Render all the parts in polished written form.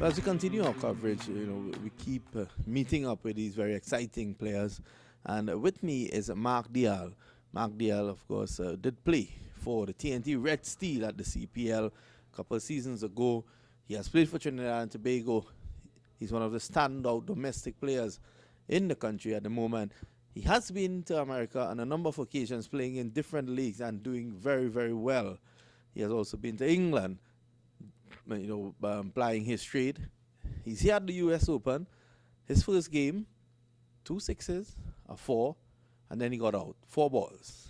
As we continue our coverage, we keep meeting up with these very exciting players. And with me is Mark DEYAL. Mark DEYAL, of course, did play for the TNT Red Steel at the CPL a couple of seasons ago. He has played for Trinidad and Tobago. He's one of the standout domestic players in the country at the moment. He has been to America on a number of occasions, playing in different leagues and doing very, very well. He has also been to England, plying his trade. He's here at the US Open. His first game, 2 sixes, a 4, and then he got out. 4 balls.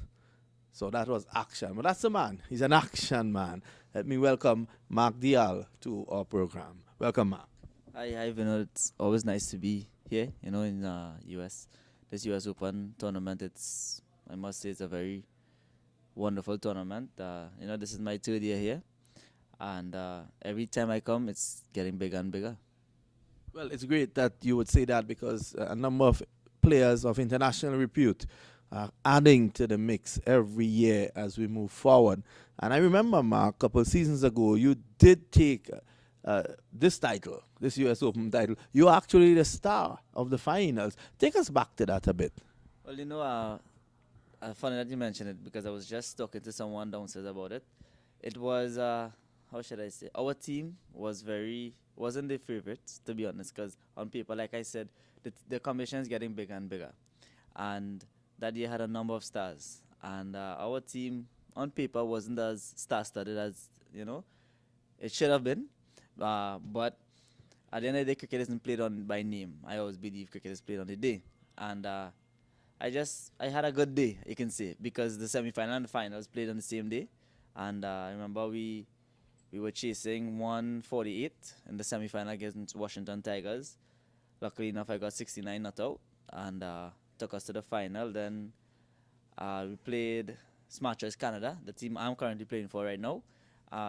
So that was action. But that's the man. He's an action man. Let me welcome Mark DEYAL to our program. Welcome, Mark. Hi, it's always nice to be here, in US. This US Open tournament, I must say, it's a very wonderful tournament. This is my 3rd year here. And every time I come, it's getting bigger and bigger. Well, it's great that you would say that because a number of players of international repute are adding to the mix every year as we move forward. And I remember, Mark, a couple of seasons ago, you did take this title, this US Open title. You're actually the star of the finals. Take us back to that a bit. Well, funny that you mentioned it because I was just talking to someone downstairs about it. It was, how should I say, our team wasn't the favorites, to be honest, because on paper, like I said, the competition is getting bigger and bigger. And that year had a number of stars. And our team, on paper, wasn't as star-studded as, it should have been. But at the end of the day, cricket isn't played on by name. I always believe cricket is played on the day. And I had a good day, you can say, because the semi-final and the finals played on the same day. And I remember we were chasing 148 in the semi-final against Washington Tigers. Luckily enough, I got 69 not out and took us to the final. Then we played Smart Choice Canada, the team I'm currently playing for right now,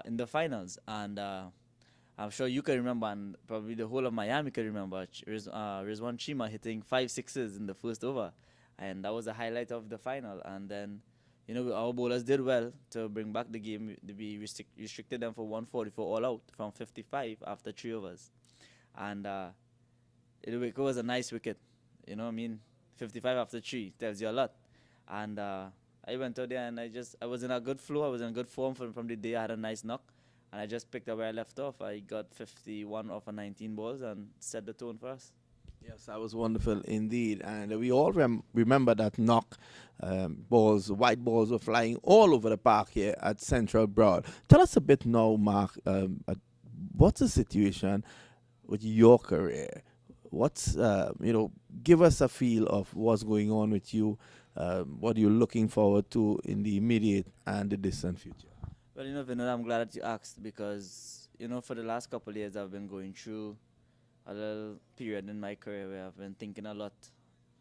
in the finals. And I'm sure you can remember, and probably the whole of Miami can remember, Rizwan Chima hitting 5 sixes in the first over. And that was the highlight of the final. And then, our bowlers did well to bring back the game. We restricted them for 144 all out from 55 after 3 overs. And it was a nice wicket. 55 after 3 tells you a lot. And I went out there and I was in a good flow. I was in good form from the day. I had a nice knock. And I just picked up where I left off. I got 51 off of 19 balls and set the tone for us. Yes, that was wonderful indeed. And we all remember that knock. White balls were flying all over the park here at Central Broward. Tell us a bit now, Mark, what's the situation with your career? Give us a feel of what's going on with you. What are you looking forward to in the immediate and the distant future? Well, Vinod, I'm glad that you asked because, for the last couple of years, I've been going through a little period in my career where I've been thinking a lot,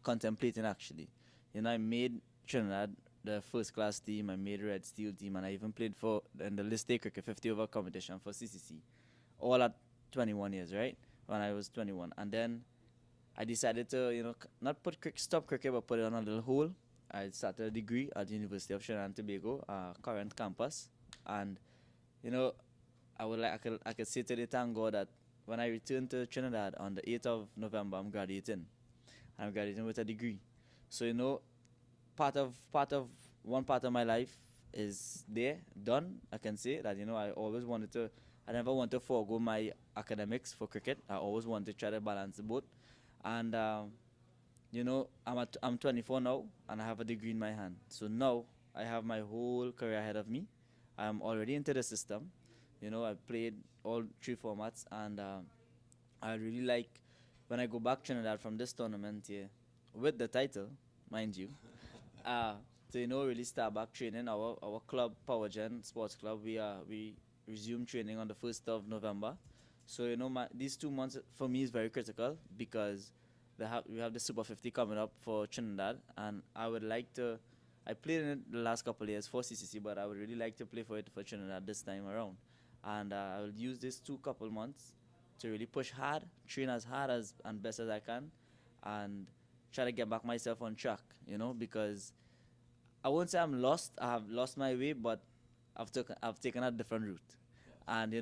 contemplating actually. I made Trinidad the first-class team, I made Red Steel team, and I even played in the List A cricket 50-over competition for CCC, all at 21 years, right? When I was 21. And then I decided to, not stop cricket, but put it on a little hold. I started a degree at the University of Trinidad and Tobago, current campus. And, I could say today, thank God, that when I return to Trinidad on the 8th of November, I'm graduating. I'm graduating with a degree. So, one part of my life is done. I can say that, I never want to forego my academics for cricket. I always want to try to balance the both. And, I'm 24 now, and I have a degree in my hand. So now I have my whole career ahead of me. I'm already into the system. I've played all 3 formats, and I really like when I go back to Trinidad from this tournament here with the title, mind you, to really start back training. Our club, PowerGen Sports Club, we resume training on the 1st of November. So these 2 months for me is very critical because we have the Super 50 coming up for Trinidad, and I would like to. I played in it the last couple of years for CCC, but I would really like to play for it for Trinidad this time around. And I will use these 2 couple months to really push hard, train as hard and best as I can, and try to get back myself on track, because I won't say I'm lost. I have lost my way, but I've taken a different route. And,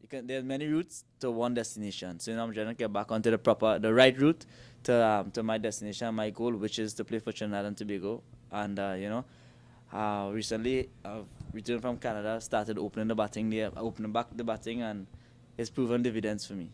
There are many routes to one destination. So I'm trying to get back onto the right route to my destination, my goal, which is to play for Trinidad and Tobago. And recently I've returned from Canada, started opening the batting there, opening back the batting, and it's proven dividends for me.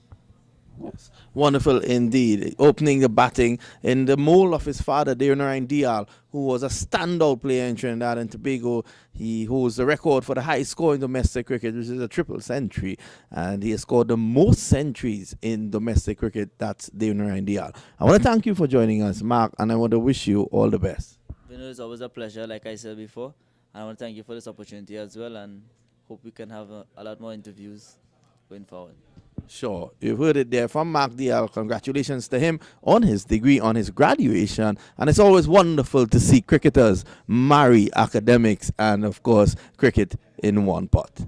Yes. Wonderful indeed. Opening the batting in the mold of his father, DEYAL, who was a standout player in Trinidad and Tobago. He holds the record for the highest score in domestic cricket, which is a triple century. And he has scored the most centuries in domestic cricket. That's DEYAL. I want to thank you for joining us, Mark, and I want to wish you all the best. It's always a pleasure, like I said before. And I want to thank you for this opportunity as well, and hope we can have a lot more interviews going forward. Sure. You've heard it there from Mark DEYAL. Congratulations to him on his degree, on his graduation. And it's always wonderful to see cricketers marry academics and, of course, cricket in one pot.